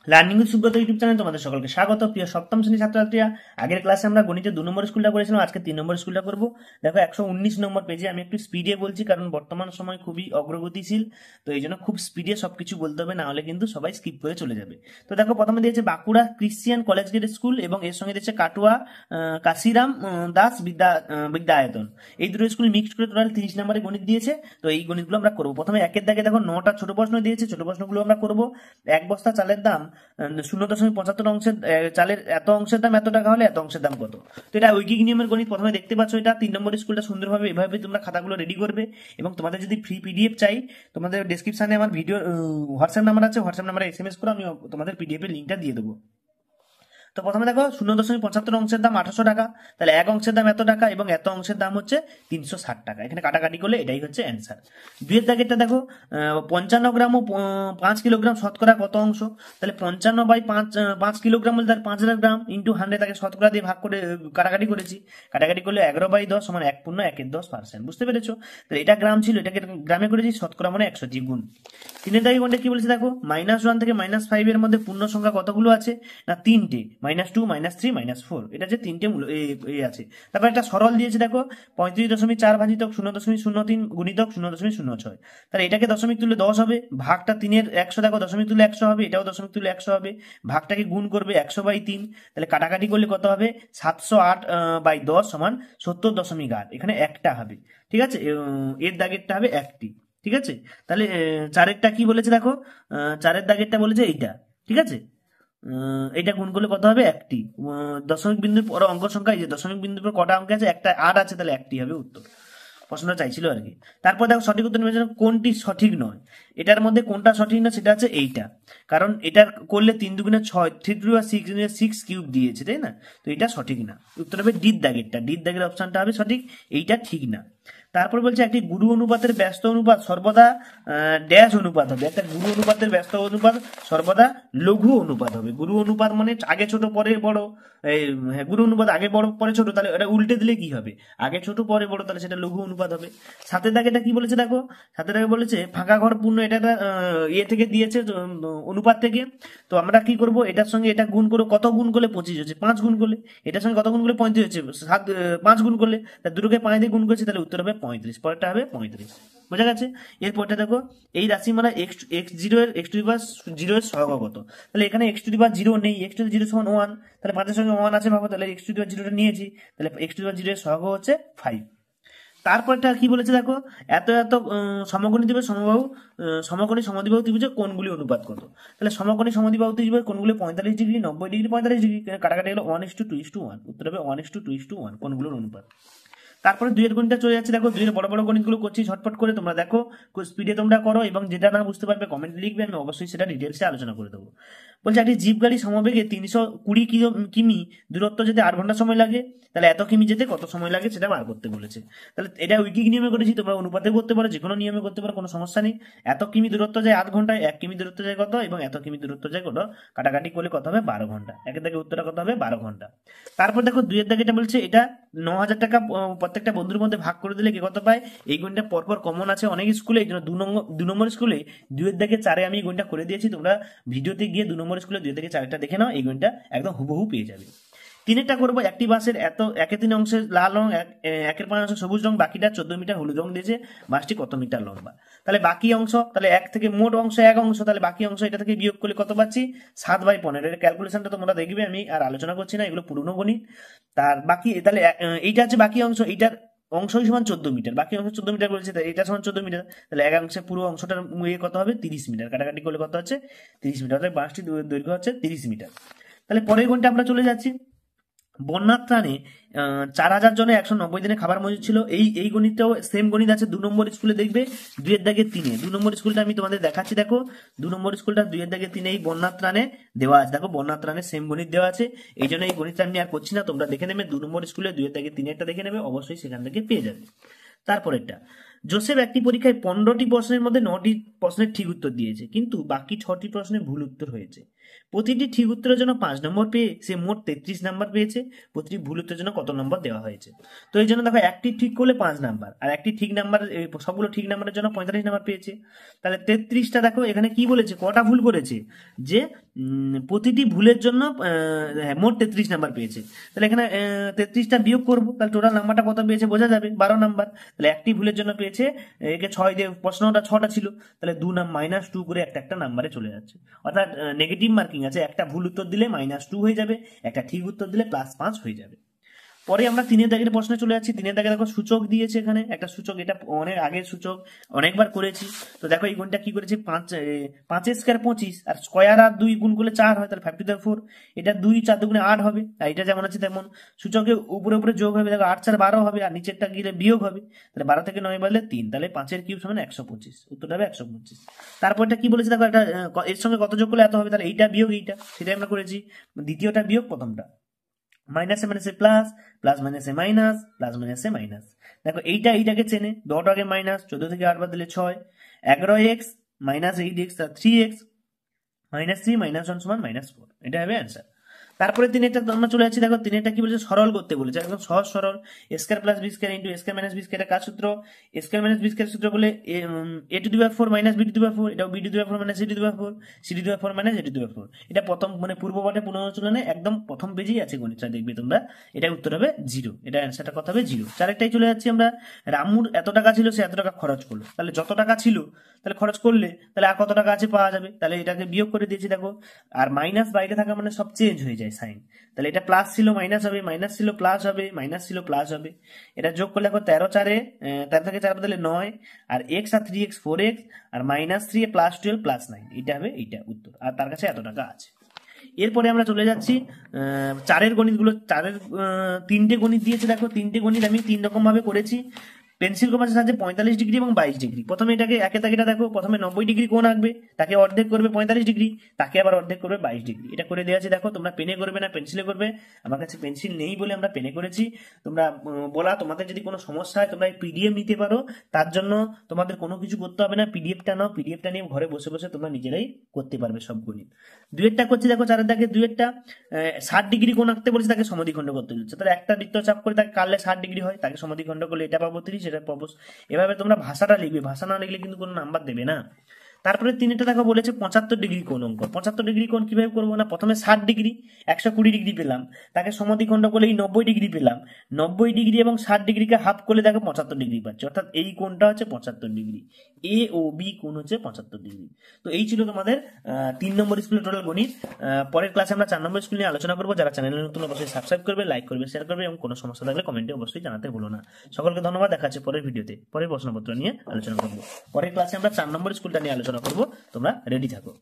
Learning with Subrata YouTube channel তোমাদের সকলকে স্বাগত। প্রিয় সপ্তম শ্রেণীর ছাত্রছাত্রীরা, আগের ক্লাসে আমরা গণিতে 2 নম্বর স্কুলটা করেছিলাম, আজকে 3 নম্বর স্কুলটা করব। দেখো 119 নম্বর পেজে। আমি একটু স্পিডে বলছি কারণ বর্তমান সময় খুবই অগ্রগতিশীল, তো এই জন্য খুব স্পিডে সবকিছু বলতে হবে, না হলে কিন্তু সবাই স্কিপ করে চলে যাবে। তো দেখো প্রথমে দিয়েছে Bankura Christian college gate school এবং এর সঙ্গে দিয়েছে কাটুয়া কাশিরাম দাস বিদ্যায়তন। এই দুটো স্কুল মিক্সড করে টোটাল 30 নম্বরে গণিত দিয়েছে। তো এই গণিতগুলো আমরা করবো। প্রথমে একের দাগে দেখো 9টা ছোট প্রশ্ন দিয়েছে, ছোট প্রশ্নগুলো আমরা করবো। এক বস্তা চালের দাম 0.75 অংশের, চালের এত অংশের দাম এত টাকা হলে এত অংশের দাম কত। তো এটা ঐকিক নিয়মের গণিত। প্রথমে দেখতে পাচ্ছ এটা 3 নম্বর স্কুলটা সুন্দরভাবে এভাবে তোমরা খাতাগুলো রেডি করবে। এবং তোমাদের যদি ফ্রি পিডিএফ চাই, তোমাদের ডেসক্রিপশনে আমার ভিডিও হোয়াটসঅ্যাপ নাম্বার আছে, হোয়াটসঅ্যাপ নাম্বারে SMS করে আমি তোমাদের পিডিএফ এর লিঙ্কটা দিয়ে দেবো। তো প্রথমে দেখো 0.75 অংশের দাম 800 টাকা, তাহলে এক অংশের দাম এত টাকা এবং এত অংশের দাম হচ্ছে 360 টাকা। এখানে কাটাকাটি করলে এটাই হচ্ছে অ্যান্সার। দুইয়ের দাগেরটা দেখো 55 গ্রাম ও 5 কিলোগ্রাম শতকরা কত অংশ। তাহলে 55/5 কিলোগ্রাম হলে তার 5000 গ্রাম ইন্টু 100, তাকে শতকরা দিয়ে ভাগ করে কাটাকাটি করেছি। কাটাকাটি করলে 11/10 সমান 1.110%। বুঝতে পেরেছো? তাহলে এটা গ্রাম ছিল, এটাকে গ্রামে করেছি, শতকরা মানে 100 দ্বিগুণ। তিনের দাগে কোনটা কি বলেছে দেখো, -1 থেকে -5 এর মধ্যে পূর্ণ সংখ্যা কতগুলো আছে না 3টে, -2 -3 -4। এটা যে 3টে আছে। তারপর একটা সরল দিয়েছে দেখো 35.4 ভাজিতক 0.03 গুণিতক 0.06। তাহলে এটাকে দশমিক তুলে 10 হবে, ভাগটা 3-এর 100 দেখো দশমিক তুলে 100 হবে, এটাও দশমিক তুলে 100 হবে, ভাগটাকে গুণ করবে 100/3। তাহলে কাটাকাটি করলে কত হবে 708/10 সমান 70.8। এখানে একটা হবে, ঠিক আছে, এর দাগেরটা হবে একটি, ঠিক আছে। তাহলে চারেরটা কি বলেছে দেখো, চারের দাগেরটা বলেছে এইটা, ঠিক আছে। এটা গুণ করলে কত হবে একটি। দশমিক বিন্দুর পর অঙ্ক সংখ্যা, এই যে দশমিক বিন্দুর পর কটা অঙ্ক আছে, একটা 8 আছে, তাহলে একটি হবে উত্তর। প্রশ্নটা চাইছিল আর কি। তারপর দেখো সঠিক উত্তর নির্বাচন কোনটি সঠিক নয়। এটার মধ্যে কোনটা সঠিক নয় সেটা হচ্ছে এইটা, কারণ এটা করলে 3 দুগুণে 6, 3 টু 6 কিউব দিয়েছে, তাই না? তো এটা সঠিক না। উত্তর হবে ডির দাগেরটা, ডির দাগের অপশনটা হবে সঠিক, এইটা ঠিক না। তারপর বলছে একটি গুরু অনুপাতের ব্যস্ত অনুপাত সর্বদা ড্যাশ অনুপাত হবে। একটা গুরু অনুপাতের ব্যস্ত অনুপাত সর্বদা লঘু অনুপাত হবে। গুরু অনুপাত মানে আগে ছোট পরে বড়, হ্যাঁ গুরু অনুপাত আগে বড় পরে ছোট, তাহলে এটা উল্টে দিলে কি হবে, আগে ছোট পরে বড়, তাহলে সেটা লঘু অনুপাত হবে। সাতের দাগে এটা কি বলেছে দেখো, সাতের দাগে বলেছে ফাঁকা ঘর পূর্ণ, এটা একটা ইয়ে থেকে দিয়েছে অনুপাত থেকে। তো আমরা কি করব, এটার সঙ্গে এটা গুণ করবো, কত গুণ করলে 25 হচ্ছে, 5 গুণ করলে। এটার সঙ্গে কত গুণ করলে 35 হচ্ছে, 5 গুণ করলে, দুটোকে 5 দিয়ে গুণ করছি, তাহলে উত্তর হবে 35, পরেরটা হবে 35। বোঝা গেছে? এরপরটা দেখো এই রাশি মানে x0 এর x⁻0 এর সহগ কত। তাহলে এখানে x⁻0 নেই, x⁻0 সমান 1, তাহলে 5 এর সঙ্গে 1 আছে ভাবো, তাহলে x⁻0 টা নিয়েছি, তাহলে x⁻0 এর সহগ হচ্ছে 5। তারপরটা কি বলেছে দেখো, এত এত সমকোণী ত্রিভুজ সমবাহু সমকোণী সমদ্বিবাহু ত্রিভুজের কোণগুলি অনুপাত কত। তাহলে সমকোণী সমদ্বিবাহু ত্রিভুজের কোণগুলি 45 ডিগ্রি, 90 ডিগ্রি, 45 ডিগ্রি। কাটাকাটি হলো 1:2:1। উত্তর হবে 1:2:1 কোণগুলোর অনুপাত। তারপরে দুইয়ের গণিতটা চলে যাচ্ছে দেখো, দুইয়ের বড় বড় গণিতগুলো করছি ঝটপট করে, তোমরা দেখো স্পিডে তোমরা করো এবং যেটা না বুঝতে পারবে কমেন্ট লিখবে, আমি অবশ্যই সেটা ডিটেলসে আলোচনা করে দেবো। বলছে একটি জিপ গাড়ি সমবেগে 320 কিমি দূরত্ব যেতে 8 ঘন্টা সময় লাগে, তাহলে এত কিমি যেতে কত সময় লাগে সেটা বার করতে বলেছে। তাহলে এটা ঐকিক নিয়মে করেছি, তোমরা অনুপাতে করতে পারো, যে কোনো নিয়মে করতে পারো, কোনো সমস্যা নেই। এত কিমি দূরত্ব যায় 8 ঘন্টায়, 1 কিমি দূরত্ব যায় কত এবং এত কিমি দূরত্ব যায় কত, কাটাকাটি করলে কত হবে 12 ঘন্টা। একের দাগে উত্তরটা কত হবে 12 ঘন্টা। তারপর দেখো দুইয়ের দাগে এটা বলছে এটা 9000 টাকা প্রত্যেকটা বন্ধুর মধ্যে ভাগ করে দিলে কে কত পায়। এই গণিতটা পরপর কমন আছে অনেক স্কুলে, এই জন্য 2 নম্বর স্কুলে 2-এর দাগে 4-এ আমি এই গণিতটা করে দিয়েছি। তোমরা ভিডিওতে গিয়ে 2 নম্বর স্কুলে 2 থেকে 4টা দেখে নাও, এই গণিতটা একদম হুবহু পেয়ে যাবে। তিনেরটা করবো, একটি বাসের একে 3 অংশে লাল রং, একের 5 অংশে সবুজ রং, বাকিটা 14 মিটার হলুদ রং দিয়েছে, বাসটি কত মিটার লম্বা। তাহলে বাকি অংশ, তাহলে 1 থেকে মোট অংশ 1 অংশ, তাহলে বাকি অংশ এটা থেকে বিয়োগ করলে কত পাচ্ছি 7/15। এর ক্যালকুলেশনটা তোমরা দেখবে, আমি আর আলোচনা করছি না, এগুলো পুরনো গণিত। তার বাকি তাহলে এইটা হচ্ছে বাকি অংশ, এইটার অংশই সমান 14 মিটার, বাকি অংশ 14 মিটার বলেছে, তাই এটা সমান 14 মিটার। তাহলে এক অংশে পুরো অংশটার কত হবে 30 মিটার, কাটাকাটি করলে কত হচ্ছে 30 মিটার, তাহলে বাসটি দৈর্ঘ্য হচ্ছে 30 মিটার। তাহলে পরের ঘন্টা আমরা চলে যাচ্ছি। বন্যার ত্রাণে 4000 জনে 190 দিনে খাবার মজুদ ছিল। এই গণিতটাও সেম গণিত আছে 2 নম্বর স্কুলে, দেখবে 2-এর দাগে 3-এ। 2 নম্বর স্কুলটা আমি তোমাদের দেখাচ্ছি, দেখো 2 নম্বর স্কুলটা 2-এর দাগে 3 এই বন্যার ত্রাণে দেওয়া আছে। দেখো বন্যার ত্রাণে সেম গণিত দেওয়া আছে, এই জন্য এই গণিতটা আমি আর করছি না, তোমরা দেখে নেবে 2 নম্বর স্কুলে 2-এর দাগে 3-এরটা দেখে নেবে, অবশ্যই সেখান থেকে পেয়ে যাবে। তারপরেরটা, জোসেফ একটি পরীক্ষায় 15টি প্রশ্নের মধ্যে 9টি প্রশ্নের ঠিক উত্তর দিয়েছে, কিন্তু বাকি 6টি প্রশ্নের ভুল উত্তর হয়েছে। প্রতিটি ঠিক উত্তরের জন্য 5 নম্বর পেয়ে সে মোট 33 নাম্বার পেয়েছে। প্রতিটি ভুল উত্তরের জন্য কত নম্বর দেওয়া হয়েছে? তো এই জন্য দেখো একটি ঠিক করলে 5 নাম্বার, আর একটি ঠিক নাম্বার, সবগুলো ঠিক নাম্বারের জন্য 45 নাম্বার পেয়েছে। তাহলে 33টা দেখো এখানে কি বলেছে, কটা ভুল করেছে, যে প্রতিটি ভুলের জন্য মোট 33 নাম্বার পেয়েছে। তাহলে এখানে 33টা বিয়োগ করবো, তাহলে টোটাল নাম্বারটা কত পেয়েছে বোঝা যাবে, 12 নাম্বার। তাহলে একটি ভুলের জন্য পেয়েছে, একে 6 দিয়ে, প্রশ্নটা 6টা ছিল, তাহলে -2 করে একটা একটা নাম্বারে চলে যাচ্ছে। অর্থাৎ নেগেটিভ মার্কিং আছে, একটা ভুল উত্তর দিলে -2 হয়ে যাবে, একটা ঠিক উত্তর দিলে +5 হয়ে যাবে। পরে আমরা 3 দাগের প্রশ্নে চলে যাচ্ছি। 3 দাগে দেখো সূচক দিয়েছে, এখানে একটা সূচক, এটা অনেক আগের সূচক, অনেকবার করেছি। তো দেখো এই গুণটা কি করেছি, 5 স্কয়ার 25, আর স্কয়ার আর 2 গুণ করলে 4 হয়, তাহলে 5^4। এটা 2 4 দুগুণে 8 হবে, আর এটা যেমন আছে তেমন। সূচকে উপরে উপরে যোগ হবে, দেখো 8 4 12 হবে, আর নিচেরটা গিয়ে বিয়োগ হবে, তাহলে 12 থেকে 9 বাড়লে 3, তাহলে 5 কিউব সমান 125, উত্তরটা হবে 125। তারপরটা কি বলেছে দেখো, এটা এর সঙ্গে কত যোগ করলে এত হবে, তাহলে এইটা বিয়োগ এইটা, সেটাই আমরা করেছি। দ্বিতীয়টা বিয়োগ প্রথমটা, মাইনাসে মাইনাসে প্লাস, প্লাস মাইনাসে মাইনাস, প্লাস মাইনাসে মাইনাস। দেখো এইটাকে চেনে, 10 আগে মাইনাস, 14 থেকে 8 বাদ দিলে 6, 11x minus 8x, 3x minus 3 minus 1 সমান -4, এটা হবে অ্যান্সার। তারপরে 3 আমরা চলে যাচ্ছি। দেখো 3 কি বলেছে, সরল করতে বলেছে, একদম সহজ সরল। a square plus b square into a square minus b square, এটা কার সূত্র? a square minus b square সূত্র বলে a to the power 4 minus b to the power 4, এটাও b to the power 4 minus c to the power 4, c to the power 4 minus a to the power 4। এটা প্রথম মানে পূর্ব পাঠে পুনরালোচনায় একদম প্রথম পেজেই আছে গণিতটা, দেখবে তোমরা। এটা উত্তর হবে 0, এটা অ্যান্সারটা কত হবে 0। চারেরটাই চলে যাচ্ছি আমরা। রামুর এত টাকা ছিল, সে এত টাকা খরচ করলো, তাহলে যত টাকা ছিল তাহলে খরচ করলে তাহলে আর কত টাকা আছে পাওয়া যাবে, তাহলে এটাকে বিয়োগ করে দিয়েছি দেখো। আর মাইনাস বাইরে থাকা মানে সব চেঞ্জ হয়ে যায় সাইন, তাহলে এটা প্লাস ছিল মাইনাস হবে, মাইনাস ছিল প্লাস হবে, মাইনাস ছিল প্লাস হবে। এটা যোগ করলে দেখো 13 থেকে 4 বদলে 9, আর x আর 3x 4x, আর -3 প্লাস 12 প্লাস 9, এটা হবে এইটা উত্তর। আর তার কাছে এত টাকা আছে। এরপরে আমরা চলে যাচ্ছি চারের গণিতগুলো। চারের 3টে গণিত দিয়েছে, দেখো 3টে গণিত আমি 3 রকম ভাবে করেছি। পেন্সিল কম্পাসের সাহায্যে 45 ডিগ্রি এবং 22 ডিগ্রি। প্রথমে এটাকে একে তাকিটা দেখো, প্রথমে 90 ডিগ্রি কোণ আঁকবে, তাকে অর্ধেক করবে 45 ডিগ্রি, তাকে আবার অর্ধেক করবে 22 ডিগ্রি। এটা করে দেওয়া আছে, দেখো তোমরা পেনে করবে না পেন্সিলে করবে। আমার কাছে পেন্সিল নেই বলে আমরা পেনে করেছি। তোমরা বলা, তোমাদের যদি কোনো সমস্যা হয় তোমরা পিডিএফ নিতে পারো, তার জন্য তোমাদের কোনো কিছু করতে হবে না। পিডিএফটা নাও, পিডিএফটা নিয়ে ঘরে বসে বসে তোমরা নিজেরাই করতে পারবে সব গণিত। দুয়েরটা করছি, দেখো চারের দাগে দুয়েরটা 60 ডিগ্রি কোণ আঁকতে বলেছে, তাকে সমদ্বিখণ্ড করতে বলেছে। তাহলে একটা বৃত্তচাপ করে তাকে কাটলে 60 ডিগ্রি হয়, তাকে সমদ্বিখণ্ড করলে এটা পাবো 30, এটা পাবো। এভাবে তোমরা ভাষাটা লিখবে, ভাষা না লিখলে কিন্তু কোনো নাম্বার দেবে না। তারপরে 3টা দেখো বলেছে 75 ডিগ্রি কোণ অঙ্ক। 75 ডিগ্রি কোণ কিভাবে করবো না, প্রথমে 60 ডিগ্রি 120 ডিগ্রি পেলাম, তাকে সমদ্বিখণ্ড করলে 90 ডিগ্রি পেলাম। 90 ডিগ্রি এবং 60 ডিগ্রিকে হাফ করলে দেখো 75 ডিগ্রি পাচ্ছে, অর্থাৎ এই কোণটা হচ্ছে 75 ডিগ্রি। এ ও বি কোণ হচ্ছে 75 ডিগ্রি। তো এই ছিল তোমাদের 3 নম্বর স্কুলের টোটাল গণিত। পরের ক্লাসে আমরা 4 নম্বর স্কুল নিয়ে আলোচনা করবো। যারা চ্যানেলে নতুন অবশ্যই সাবস্ক্রাইব করবে, লাইক করবে, শেয়ার করবে, এবং কোনো সমস্যা থাকলে কমেন্টে অবশ্যই জানাতে ভুলো না। সকলকে ধন্যবাদ, দেখা হচ্ছে পরের ভিডিওতে। পরের প্রশ্নপত্র নিয়ে আলোচনা করবো। পরের ক্লাসে আমরা 4 নম্বর স্কুলটা নিয়ে আলোচনা করবো, তোমরা রেডি থাকো।